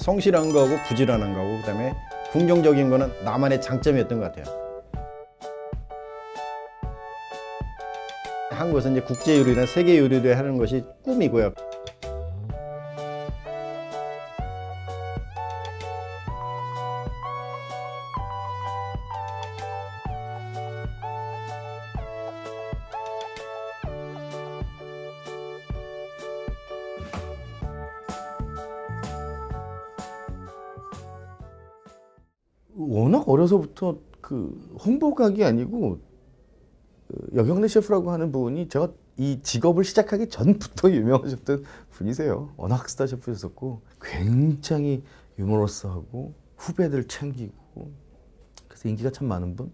성실한 거하고 부지런한 거하고 그다음에 긍정적인 거는 나만의 장점이었던 것 같아요. 한국에서 이제 국제 요리나 세계 요리를 하는 것이 꿈이고요. 워낙 어려서부터 그 홍보각이 아니고 여경래 셰프라고 하는 분이 제가 이 직업을 시작하기 전부터 유명하셨던 분이세요. 워낙 스타 셰프였었고 굉장히 유머러스하고 후배들 챙기고 그래서 인기가 참 많은 분.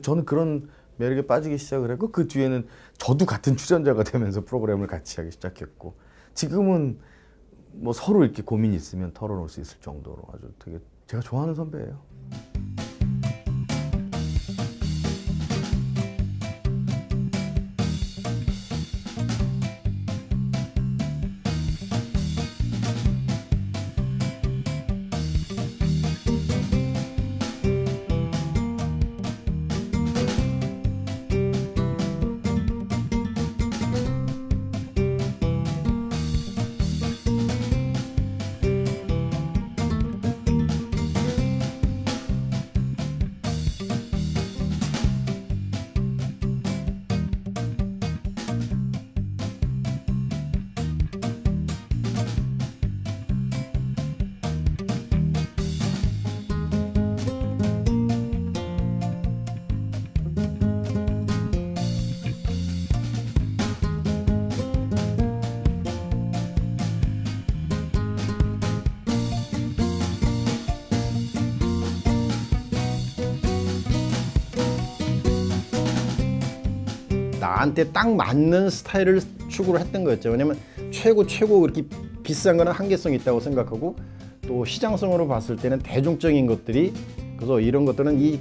저는 그런 매력에 빠지기 시작을 했고 그 뒤에는 저도 같은 출연자가 되면서 프로그램을 같이 하기 시작했고 지금은 뭐 서로 이렇게 고민이 있으면 털어놓을 수 있을 정도로 아주 되게 제가 좋아하는 선배예요. 나한테 딱 맞는 스타일을 추구를 했던 거였죠. 왜냐면 최고 그렇게 비싼 거는 한계성이 있다고 생각하고 또 시장성으로 봤을 때는 대중적인 것들이 그래서 이런 것들은 이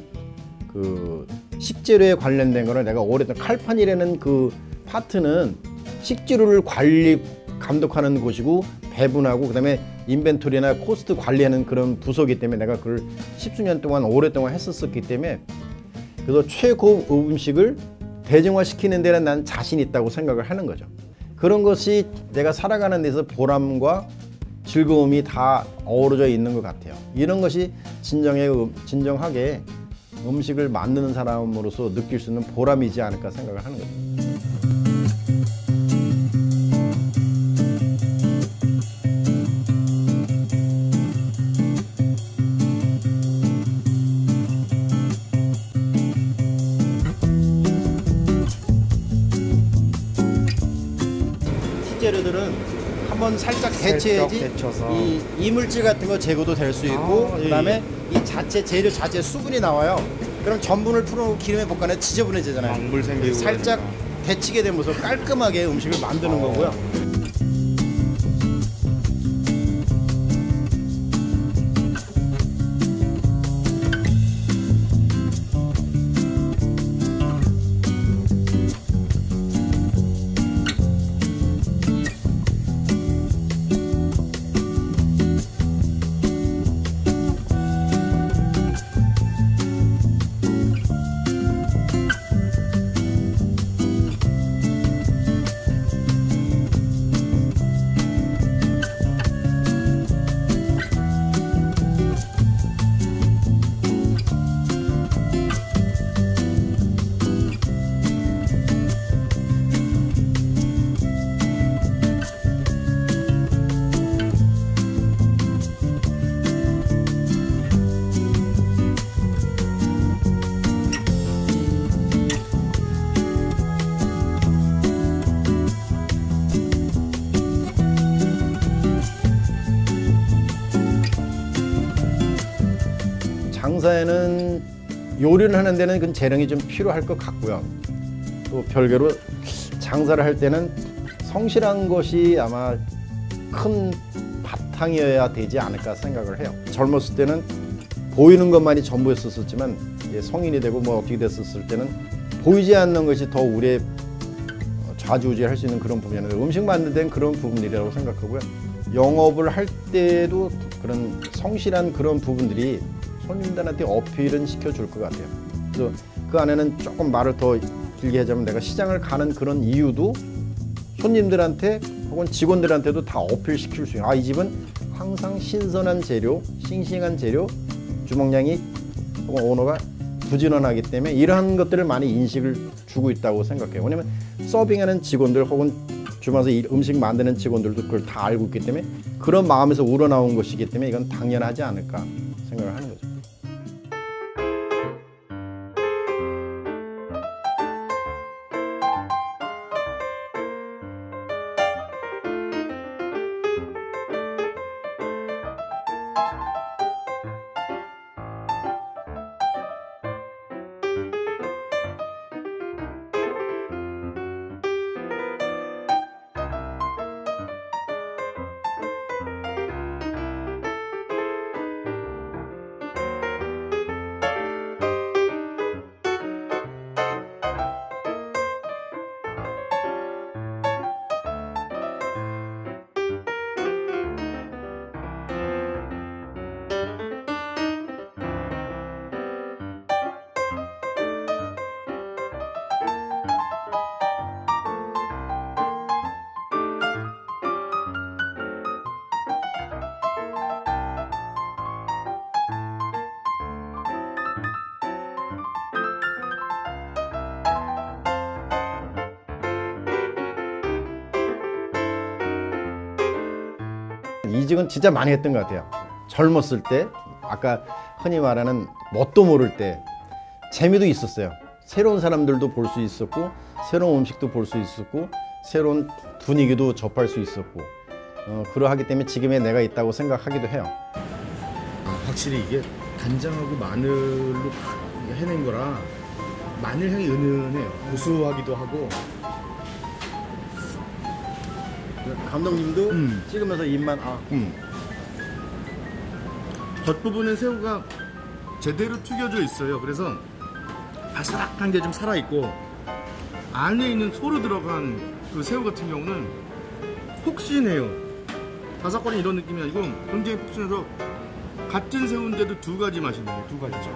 그 식재료에 관련된 거를 내가 오랫동안 칼판이라는 그 파트는 식재료를 감독하는 곳이고 배분하고 그다음에 인벤토리나 코스트 관리하는 그런 부서이기 때문에 내가 그걸 십수년 동안 오랫동안 했었기 때문에 그래서 최고급 음식을 대중화시키는 데는 난 자신 있다고 생각을 하는 거죠. 그런 것이 내가 살아가는 데서 보람과 즐거움이 다 어우러져 있는 것 같아요. 이런 것이 진정하게 음식을 만드는 사람으로서 느낄 수 있는 보람이지 않을까 생각을 하는 거죠. 식재료들은 한번 살짝 데쳐야지 이 이물질 같은 거 제거도 될 수 있고 그다음에 이 자체 재료 자체 수분이 나와요. 그럼 전분을 풀어놓고 기름에 볶아내 지저분해지잖아요. 물 생기고 살짝 데치게 되면서 깔끔하게 음식을 만드는 거고요. 장사에는 요리를 하는 데는 그 재능이 좀 필요할 것 같고요. 또 별개로 장사를 할 때는 성실한 것이 아마 큰 바탕이어야 되지 않을까 생각을 해요. 젊었을 때는 보이는 것만이 전부였었지만 이제 성인이 되고 뭐 어떻게 됐었을 때는 보이지 않는 것이 더 우리의 좌지우지할 수 있는 그런 부분이었는데 음식 만드는 데는 그런 부분이라고 생각하고요. 영업을 할 때도 그런 성실한 그런 부분들이 손님들한테 어필은 시켜줄 것 같아요. 그래서 그 안에는 조금 말을 더 길게 하자면 내가 시장을 가는 그런 이유도 손님들한테 혹은 직원들한테도 다 어필시킬 수 있는, 이 집은 항상 신선한 재료, 싱싱한 재료, 주방장이 혹은 오너가 부지런하기 때문에 이러한 것들을 많이 인식을 주고 있다고 생각해요. 왜냐면 서빙하는 직원들 혹은 주방에서 음식 만드는 직원들도 그걸 다 알고 있기 때문에 그런 마음에서 우러나온 것이기 때문에 이건 당연하지 않을까 생각을 하는 거죠. 이직은 진짜 많이 했던 것 같아요. 젊었을 때, 아까 흔히 말하는 뭣도 모를 때 재미도 있었어요. 새로운 사람들도 볼 수 있었고, 새로운 음식도 볼 수 있었고, 새로운 분위기도 접할 수 있었고, 그러하기 때문에 지금의 내가 있다고 생각하기도 해요. 확실히 이게 간장하고 마늘로 해낸 거라 마늘 향이 은은해요. 고소하기도 하고. 감독님도 찍으면서 입만 겉부분은 새우가 제대로 튀겨져 있어요. 그래서 바삭한 게 좀 살아있고 안에 있는 소로 들어간 그 새우 같은 경우는 폭신해요. 바삭거리는 이런 느낌이 아니고 굉장히 폭신해서 같은 새우인데도 두 가지 맛이 나요. 두 가지죠.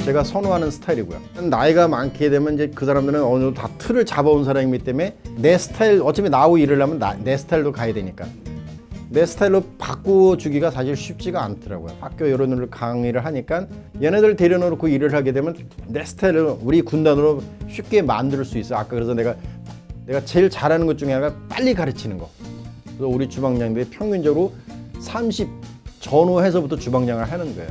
제가 선호하는 스타일이고요. 나이가 많게 되면 이제 그 사람들은 어느 정도 다 틀을 잡아온 사람이기 때문에 내 스타일, 어차피 나하고 일을 하면 내 스타일로 가야 되니까 내 스타일로 바꾸어주기가 사실 쉽지가 않더라고요. 학교 이런 강의를 하니까 얘네들 데려놓고 일을 하게 되면 내 스타일로 우리 군단으로 쉽게 만들 수 있어. 아까 그래서 내가 제일 잘하는 것 중에 하나가 빨리 가르치는 거. 그래서 우리 주방장들이 평균적으로 30 전후해서부터 주방장을 하는 거예요.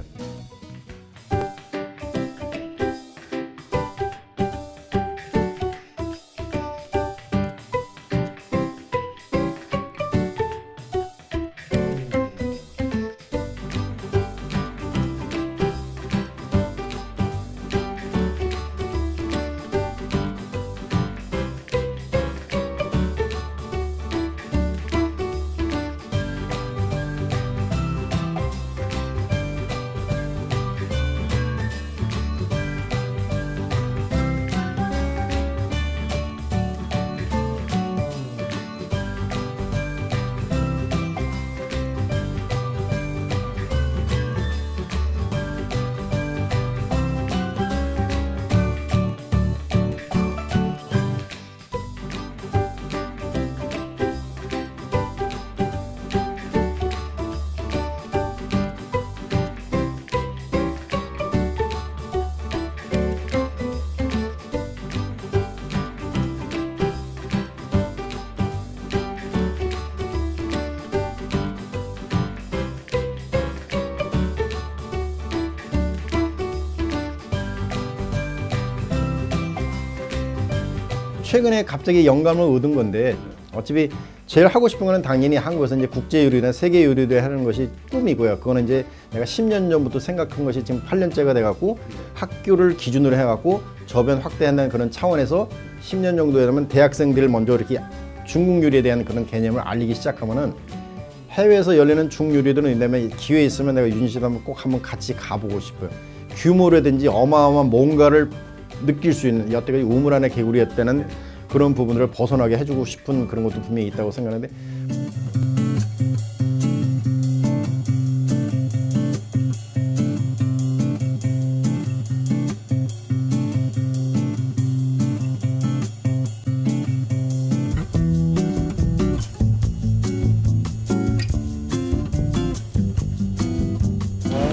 최근에 갑자기 영감을 얻은 건데 어차피 제일 하고 싶은 거는 당연히 한국에서 이제 국제 요리나 세계 요리를 하는 것이 꿈이고요. 그거는 이제 내가 10년 전부터 생각한 것이 지금 8년째가 돼갖고 학교를 기준으로 해갖고 저변 확대한다는 그런 차원에서 10년 정도 되면 대학생들을 먼저 이렇게 중국 요리에 대한 그런 개념을 알리기 시작하면은 해외에서 열리는 중국 요리들은 이다음에 기회 있으면 내가 윤 씨도 꼭 한번 같이 가보고 싶어요. 규모라든지 어마어마한 뭔가를 느낄 수 있는 여태까지 우물 안의 개구리였다는 그런 부분들을 벗어나게 해주고 싶은 그런 것도 분명히 있다고 생각하는데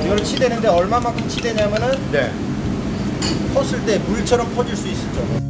이걸 치대는데 얼마만큼 치대냐면은 네. 컸을 때 물처럼 퍼질 수 있죠.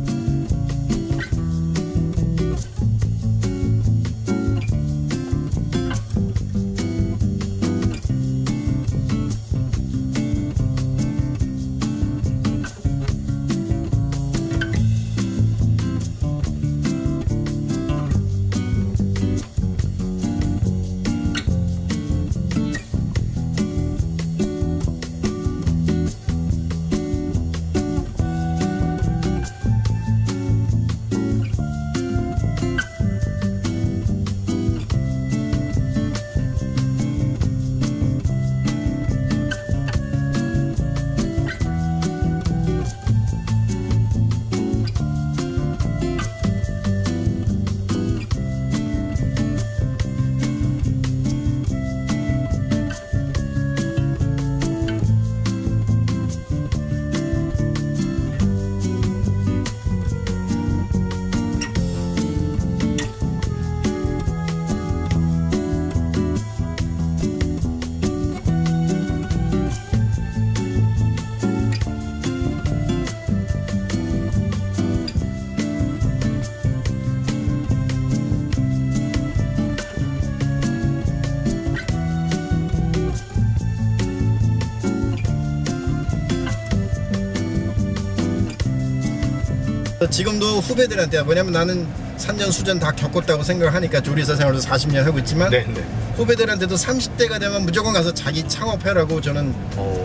지금도 후배들한테 뭐냐면 나는 산전수전 다 겪었다고 생각하니까 조리사 생활도 40년 하고 있지만 네네. 후배들한테도 30대가 되면 무조건 가서 자기 창업해라고 저는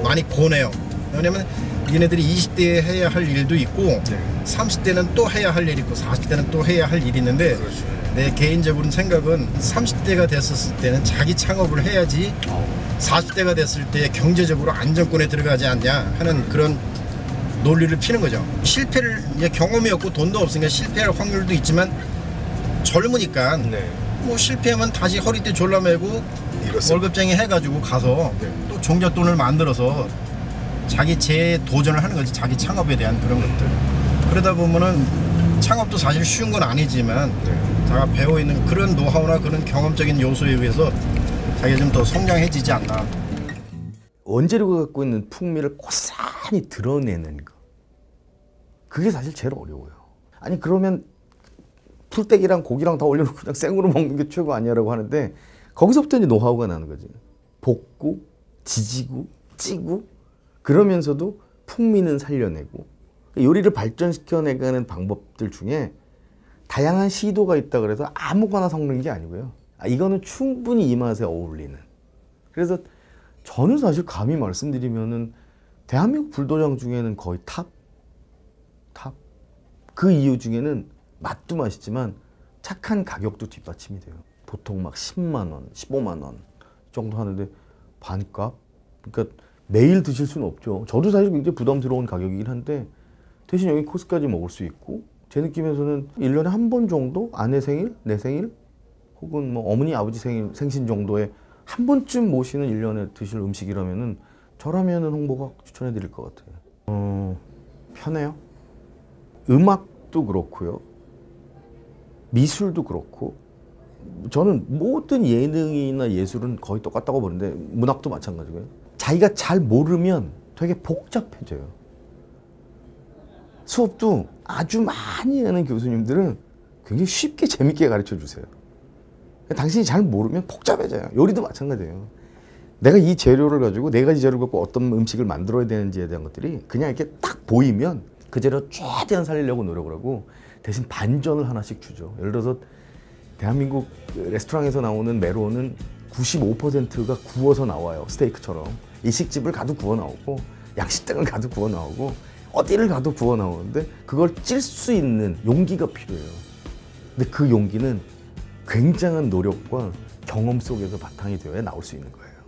많이 권해요. 왜냐면 얘네들이 20대에 해야 할 일도 있고 네. 30대는 또 해야 할 일이 있고 40대는 또 해야 할 일이 있는데 그렇죠. 내 개인적으로는 생각은 30대가 됐었을 때는 자기 창업을 해야지 40대가 됐을 때 경제적으로 안정권에 들어가지 않냐 하는 그런 논리를 피는 거죠. 실패를 경험이 없고 돈도 없으니까 실패할 확률도 있지만 젊으니까 네. 뭐 실패하면 다시 허리띠 졸라매고 이렇습니다. 월급쟁이 해가지고 가서 네. 또 종잣돈을 만들어서 자기 재도전을 하는 거지. 자기 창업에 대한 그런 것들. 그러다 보면은 창업도 사실 쉬운 건 아니지만 네. 자기가 배워있는 그런 노하우나 그런 경험적인 요소에 의해서 자기가 좀 더 성장해지지 않나. 원재료가 갖고 있는 풍미를 고스란히 드러내는 거. 그게 사실 제일 어려워요. 아니 그러면 풀떼기랑 고기랑 다 올려놓고 그냥 생으로 먹는 게 최고 아니야라고 하는데 거기서부터 이제 노하우가 나는 거지. 볶고 지지고 찌고 그러면서도 풍미는 살려내고 요리를 발전시켜내가는 방법들 중에 다양한 시도가 있다 그래서 아무거나 섞는 게 아니고요. 이거는 충분히 이 맛에 어울리는. 그래서 저는 사실 감히 말씀드리면은 대한민국 불도장 중에는 거의 탑. 그 이유 중에는 맛도 맛있지만 착한 가격도 뒷받침이 돼요. 보통 막 10만 원, 15만 원 정도 하는데 반값? 그러니까 매일 드실 수는 없죠. 저도 사실 굉장히 부담스러운 가격이긴 한데 대신 여기 코스까지 먹을 수 있고 제 느낌에서는 1년에 한 번 정도 아내 생일, 내 생일 혹은 뭐 어머니, 아버지 생일, 생신 정도에 한 번쯤 모시는 1년에 드실 음식이라면은 저라면은 홍보각 추천해 드릴 것 같아요. 편해요. 음악도 그렇고요. 미술도 그렇고 저는 모든 예능이나 예술은 거의 똑같다고 보는데 문학도 마찬가지고요. 자기가 잘 모르면 되게 복잡해져요. 수업도 아주 많이 하는 교수님들은 굉장히 쉽게 재밌게 가르쳐 주세요. 당신이 잘 모르면 복잡해져요. 요리도 마찬가지예요. 내가 이 재료를 가지고 네 가지 재료를 갖고 어떤 음식을 만들어야 되는지에 대한 것들이 그냥 이렇게 딱 보이면 그 재료 최대한 살리려고 노력을 하고 대신 반전을 하나씩 주죠. 예를 들어서 대한민국 레스토랑에서 나오는 메론은 95%가 구워서 나와요. 스테이크처럼. 일식집을 가도 구워 나오고 양식당을 가도 구워 나오고 어디를 가도 구워 나오는데 그걸 찔 수 있는 용기가 필요해요. 근데 그 용기는 굉장한 노력과 경험 속에서 바탕이 되어야 나올 수 있는 거예요.